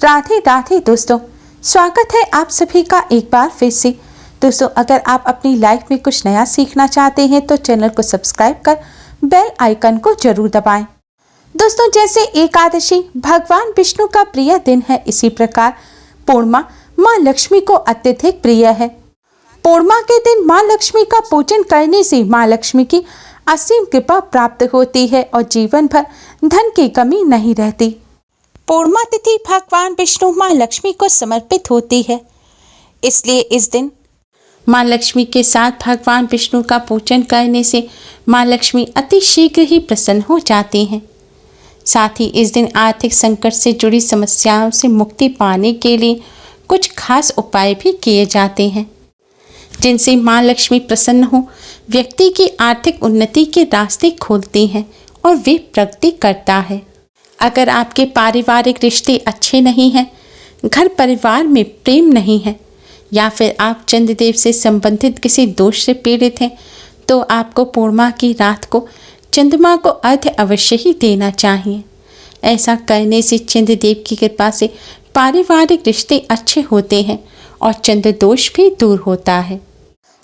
राधे राधे दोस्तों, स्वागत है आप सभी का एक बार फिर से। दोस्तों, अगर आप अपनी लाइफ में कुछ नया सीखना चाहते हैं तो चैनल को सब्सक्राइब कर बेल आइकन को जरूर दबाएं। दोस्तों, जैसे एकादशी भगवान विष्णु का प्रिय दिन है, इसी प्रकार पूर्णिमा माँ लक्ष्मी को अत्यधिक प्रिय है। पूर्णिमा के दिन माँ लक्ष्मी का पूजन करने से माँ लक्ष्मी की असीम कृपा प्राप्त होती है और जीवन भर धन की कमी नहीं रहती। पूर्णिमा तिथि भगवान विष्णु माँ लक्ष्मी को समर्पित होती है, इसलिए इस दिन माँ लक्ष्मी के साथ भगवान विष्णु का पूजन करने से माँ लक्ष्मी अति शीघ्र ही प्रसन्न हो जाती हैं। साथ ही इस दिन आर्थिक संकट से जुड़ी समस्याओं से मुक्ति पाने के लिए कुछ खास उपाय भी किए जाते हैं, जिनसे माँ लक्ष्मी प्रसन्न हो व्यक्ति की आर्थिक उन्नति के रास्ते खोलती हैं और वे प्रगति करता है। अगर आपके पारिवारिक रिश्ते अच्छे नहीं हैं, घर परिवार में प्रेम नहीं है या फिर आप चंद्रदेव से संबंधित किसी दोष से पीड़ित हैं, तो आपको पूर्णिमा की रात को चंद्रमा को अर्घ्य अवश्य ही देना चाहिए। ऐसा करने से चंद्रदेव की कृपा से पारिवारिक रिश्ते अच्छे होते हैं और चंद्र दोष भी दूर होता है।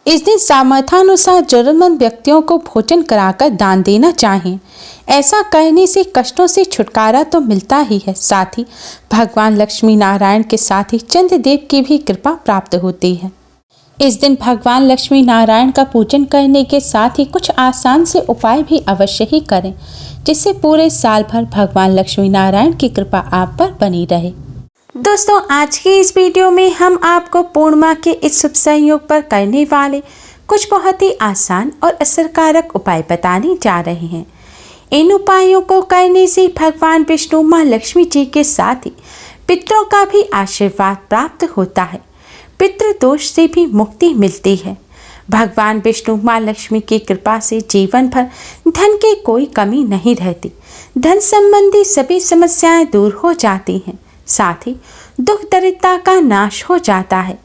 इस दिन सामर्थ्यानुसार जरूरतमंद व्यक्तियों को भोजन कराकर दान देना चाहिए। ऐसा करने से कष्टों से छुटकारा तो मिलता ही है, साथ ही भगवान लक्ष्मी नारायण के साथ ही चंद्रदेव की भी कृपा प्राप्त होती है। इस दिन भगवान लक्ष्मी नारायण का पूजन करने के साथ ही कुछ आसान से उपाय भी अवश्य ही करें, जिससे पूरे साल भर भगवान लक्ष्मी नारायण की कृपा आप पर बनी रहे। दोस्तों, आज की इस वीडियो में हम आपको पूर्णिमा के इस शुभ संयोग पर करने वाले कुछ बहुत ही आसान और असरकारक उपाय बताने जा रहे हैं। इन उपायों को करने से भगवान विष्णु माँ लक्ष्मी जी के साथ ही पितरों का भी आशीर्वाद प्राप्त होता है, पितृदोष से भी मुक्ति मिलती है। भगवान विष्णु माँ लक्ष्मी की कृपा से जीवन भर धन की कोई कमी नहीं रहती, धन संबंधी सभी समस्याएं दूर हो जाती हैं, साथ ही दुख दरिद्रता का नाश हो जाता है।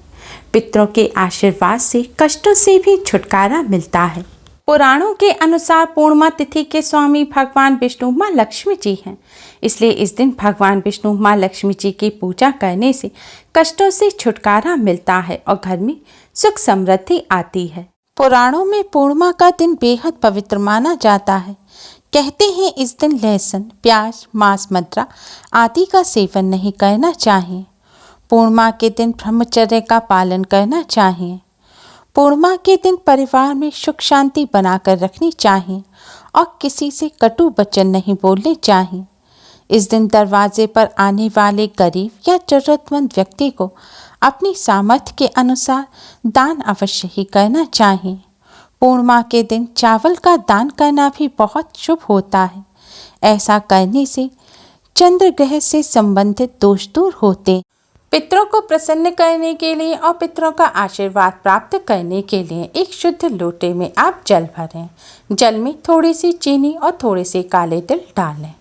पितरों के आशीर्वाद से कष्टों से भी छुटकारा मिलता है। पुराणों के अनुसार पूर्णिमा तिथि के स्वामी भगवान विष्णु माँ लक्ष्मी जी हैं, इसलिए इस दिन भगवान विष्णु माँ लक्ष्मी जी की पूजा करने से कष्टों से छुटकारा मिलता है और घर में सुख समृद्धि आती है। पुराणों में पूर्णिमा का दिन बेहद पवित्र माना जाता है। कहते हैं इस दिन लहसुन, प्याज, मांस, मदिरा आदि का सेवन नहीं करना चाहिए। पूर्णिमा के दिन ब्रह्मचर्य का पालन करना चाहिए। पूर्णिमा के दिन परिवार में सुख शांति बनाकर रखनी चाहिए और किसी से कटु वचन नहीं बोलने चाहिए। इस दिन दरवाजे पर आने वाले गरीब या जरूरतमंद व्यक्ति को अपनी सामर्थ्य के अनुसार दान अवश्य ही करना चाहिए। पूर्णिमा के दिन चावल का दान करना भी बहुत शुभ होता है। ऐसा करने से चंद्र ग्रह से संबंधित दोष दूर होते। पितरों को प्रसन्न करने के लिए और पितरों का आशीर्वाद प्राप्त करने के लिए एक शुद्ध लोटे में आप जल भरें। जल में थोड़ी सी चीनी और थोड़े से काले तिल डाल लें।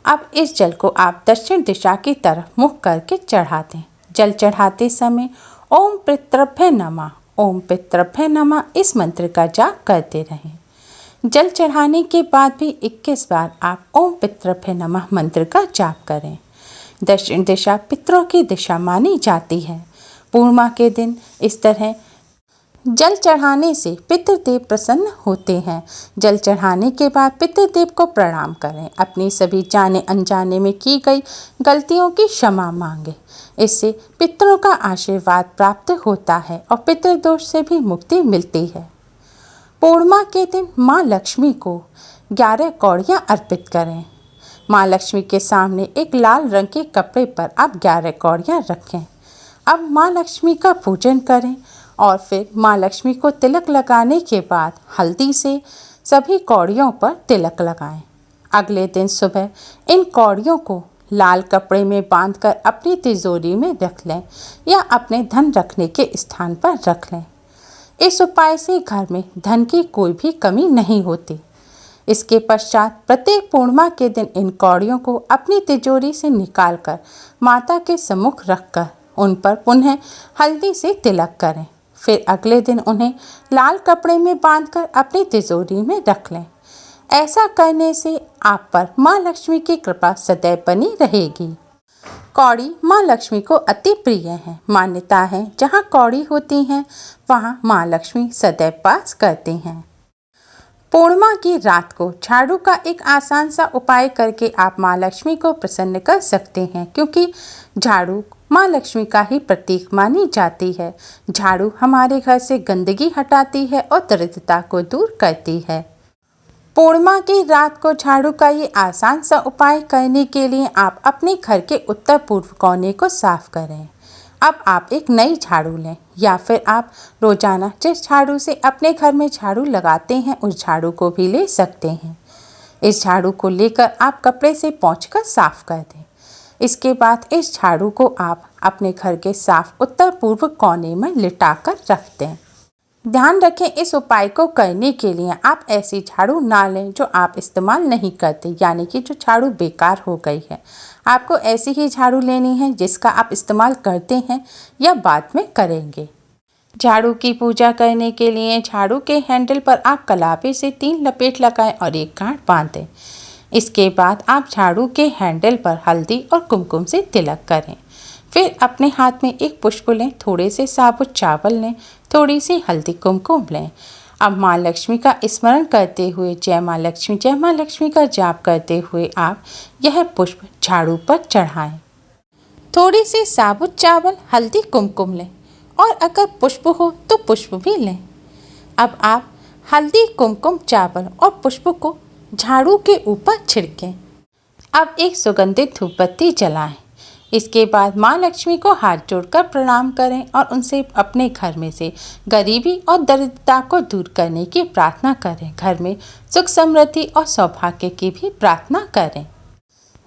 अब इस जल को आप दक्षिण दिशा की तरफ मुख करके चढ़ा दें। जल चढ़ाते समय ओम पितृभ्य नमः, ओम पितृभ्य नमः इस मंत्र का जाप करते रहें। जल चढ़ाने के बाद भी 21 बार आप ओम पितृभ्य नमः मंत्र का जाप करें। दक्षिण दिशा पितरों की दिशा मानी जाती है। पूर्णिमा के दिन इस तरह जल चढ़ाने से पितृदेव प्रसन्न होते हैं। जल चढ़ाने के बाद पितृदेव को प्रणाम करें। अपनी सभी जाने अनजाने में की गई गलतियों की क्षमा मांगे। इससे पितरों का आशीर्वाद प्राप्त होता है और पितृदोष से भी मुक्ति मिलती है। पूर्णिमा के दिन माँ लक्ष्मी को 11 कौड़ियाँ अर्पित करें। माँ लक्ष्मी के सामने एक लाल रंग के कपड़े पर आप 11 कौड़ियाँ रखें। अब माँ लक्ष्मी का पूजन करें और फिर माँ लक्ष्मी को तिलक लगाने के बाद हल्दी से सभी कौड़ियों पर तिलक लगाएं। अगले दिन सुबह इन कौड़ियों को लाल कपड़े में बांधकर अपनी तिजोरी में रख लें या अपने धन रखने के स्थान पर रख लें। इस उपाय से घर में धन की कोई भी कमी नहीं होती। इसके पश्चात प्रत्येक पूर्णिमा के दिन इन कौड़ियों को अपनी तिजोरी से निकालकर माता के सम्मुख रखकर उन पर पुनः हल्दी से तिलक करें। फिर अगले दिन उन्हें लाल कपड़े में बांधकर अपनी तिजोरी में रख लें। ऐसा करने से आप पर माँ लक्ष्मी की कृपा सदैव बनी रहेगी। कौड़ी माँ लक्ष्मी को अति प्रिय है। मान्यता है जहाँ कौड़ी होती हैं वहाँ माँ लक्ष्मी सदैव वास करती हैं। पूर्णिमा की रात को झाड़ू का एक आसान सा उपाय करके आप माँ लक्ष्मी को प्रसन्न कर सकते हैं, क्योंकि झाड़ू माँ लक्ष्मी का ही प्रतीक मानी जाती है। झाड़ू हमारे घर से गंदगी हटाती है और दरिद्रता को दूर करती है। पूर्णिमा की रात को झाड़ू का ये आसान सा उपाय करने के लिए आप अपने घर के उत्तर पूर्व कोने को साफ करें। अब आप एक नई झाड़ू लें या फिर आप रोजाना जिस झाड़ू से अपने घर में झाड़ू लगाते हैं उस झाड़ू को भी ले सकते हैं। इस झाड़ू को लेकर आप कपड़े से पोंछकर साफ कर दें। इसके बाद इस झाड़ू को आप अपने घर के साफ उत्तर पूर्व कोने में लिटा कर रख दें। ध्यान रखें, इस उपाय को करने के लिए आप ऐसी झाड़ू ना लें जो आप इस्तेमाल नहीं करते, यानी कि जो झाड़ू बेकार हो गई है। आपको ऐसी ही झाड़ू लेनी है जिसका आप इस्तेमाल करते हैं या बाद में करेंगे। झाड़ू की पूजा करने के लिए झाड़ू के हैंडल पर आप कलापे से 3 लपेट लगाएं और एक गांठ बांधें। इसके बाद आप झाड़ू के हैंडल पर हल्दी और कुमकुम से तिलक करें। फिर अपने हाथ में एक पुष्प लें, थोड़े से साबुत चावल लें, थोड़ी सी हल्दी कुमकुम लें। अब माँ लक्ष्मी का स्मरण करते हुए जय माँ लक्ष्मी का जाप करते हुए आप यह पुष्प झाड़ू पर चढ़ाएं। थोड़ी सी साबुत चावल, हल्दी कुमकुम लें और अगर पुष्प हो तो पुष्प भी लें। अब आप हल्दी कुमकुम चावल और पुष्प को झाड़ू के ऊपर छिड़कें। अब एक सुगंधित धूप बत्ती जलाएं। इसके बाद माँ लक्ष्मी को हाथ जोड़कर प्रणाम करें और उनसे अपने घर में से गरीबी और दरिद्रता को दूर करने की प्रार्थना करें। घर में सुख समृद्धि और सौभाग्य की भी प्रार्थना करें।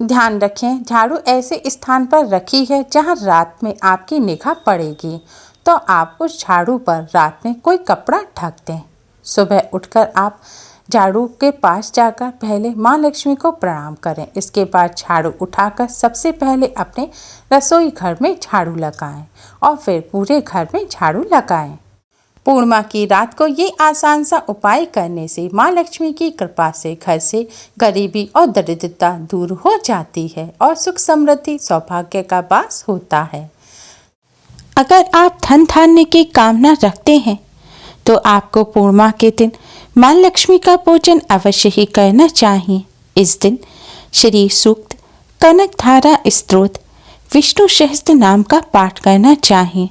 ध्यान रखें, झाड़ू ऐसे स्थान पर रखी है जहां रात में आपकी निगाह पड़ेगी, तो आप उस झाड़ू पर रात में कोई कपड़ा ढक दें। सुबह उठकर आप झाड़ू के पास जाकर पहले माँ लक्ष्मी को प्रणाम करें। इसके बाद झाड़ू उठाकर सबसे पहले अपने रसोई घर में झाड़ू लगाएं और फिर पूरे घर में झाड़ू लगाएं। पूर्णिमा की रात को ये आसान सा उपाय करने से माँ लक्ष्मी की कृपा से घर से गरीबी और दरिद्रता दूर हो जाती है और सुख समृद्धि सौभाग्य का वास होता है। अगर आप धन धान्य की कामना रखते हैं तो आपको पूर्णिमा के दिन माँ लक्ष्मी का पूजन अवश्य ही करना चाहिए। इस दिन श्री सूक्त, कनक धारा स्तोत्र, विष्णु सहस्त्र नाम का पाठ करना चाहिए।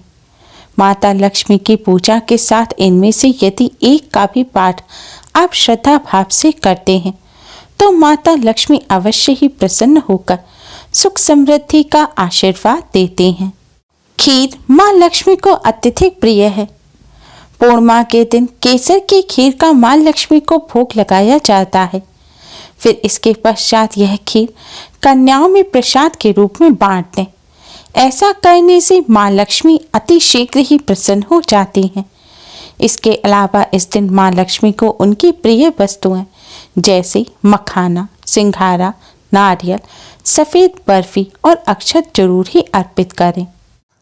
माता लक्ष्मी की पूजा के साथ इनमें से यदि एक का भी पाठ आप श्रद्धा भाव से करते हैं तो माता लक्ष्मी अवश्य ही प्रसन्न होकर सुख समृद्धि का आशीर्वाद देते हैं। खीर माँ लक्ष्मी को अत्यधिक प्रिय है। पूर्णिमा के दिन केसर की खीर का माँ लक्ष्मी को भोग लगाया जाता है। फिर इसके पश्चात यह खीर कन्याओं में प्रसाद के रूप में बांट दें। ऐसा करने से माँ लक्ष्मी अति शीघ्र ही प्रसन्न हो जाती हैं। इसके अलावा इस दिन माँ लक्ष्मी को उनकी प्रिय वस्तुएं जैसे मखाना, सिंघारा, नारियल, सफ़ेद बर्फी और अक्षत जरूर ही अर्पित करें।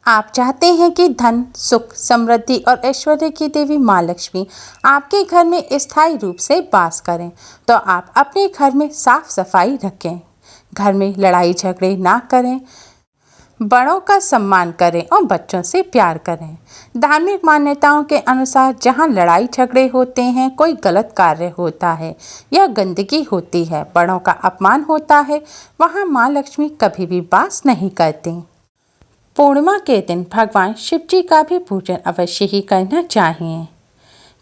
आप चाहते हैं कि धन, सुख, समृद्धि और ऐश्वर्य की देवी माँ लक्ष्मी आपके घर में स्थायी रूप से वास करें, तो आप अपने घर में साफ सफाई रखें, घर में लड़ाई झगड़े ना करें, बड़ों का सम्मान करें और बच्चों से प्यार करें। धार्मिक मान्यताओं के अनुसार जहां लड़ाई झगड़े होते हैं, कोई गलत कार्य होता है या गंदगी होती है, बड़ों का अपमान होता है, वहां माँ लक्ष्मी कभी भी वास नहीं करती। पूर्णिमा के दिन भगवान शिव जी का भी पूजन अवश्य ही करना चाहिए।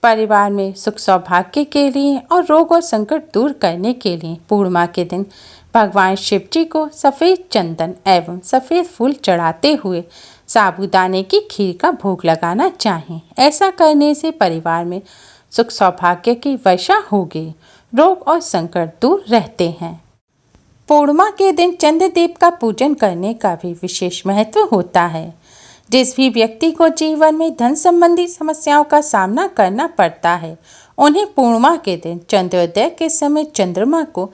परिवार में सुख सौभाग्य के लिए और रोग और संकट दूर करने के लिए पूर्णिमा के दिन भगवान शिव जी को सफ़ेद चंदन एवं सफ़ेद फूल चढ़ाते हुए साबूदाने की खीर का भोग लगाना चाहिए। ऐसा करने से परिवार में सुख सौभाग्य की वर्षा होगी, रोग और संकट दूर रहते हैं। पूर्णिमा के दिन चंद्रदेव का पूजन करने का भी विशेष महत्व होता है। जिस भी व्यक्ति को जीवन में धन संबंधी समस्याओं का सामना करना पड़ता है, उन्हें पूर्णिमा के दिन चंद्रोदय के समय चंद्रमा को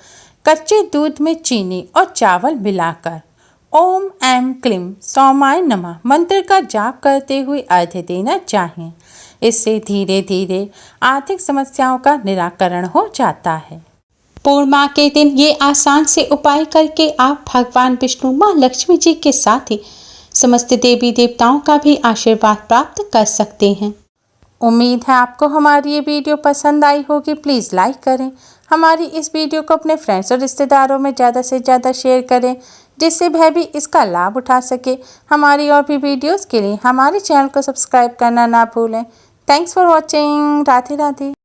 कच्चे दूध में चीनी और चावल मिलाकर ओम ऐं क्लीं सौमाय नमः मंत्र का जाप करते हुए अर्घ्य देना चाहिए। इससे धीरे धीरे आर्थिक समस्याओं का निराकरण हो जाता है। पूर्णिमा के दिन ये आसान से उपाय करके आप भगवान विष्णु, माँ लक्ष्मी जी के साथ ही समस्त देवी देवताओं का भी आशीर्वाद प्राप्त कर सकते हैं। उम्मीद है आपको हमारी ये वीडियो पसंद आई होगी। प्लीज़ लाइक करें, हमारी इस वीडियो को अपने फ्रेंड्स और रिश्तेदारों में ज़्यादा से ज़्यादा शेयर करें, जिससे वह भी इसका लाभ उठा सके। हमारी और भी वीडियोस के लिए हमारे चैनल को सब्सक्राइब करना ना भूलें। Thanks for watching. Radhe Radhe.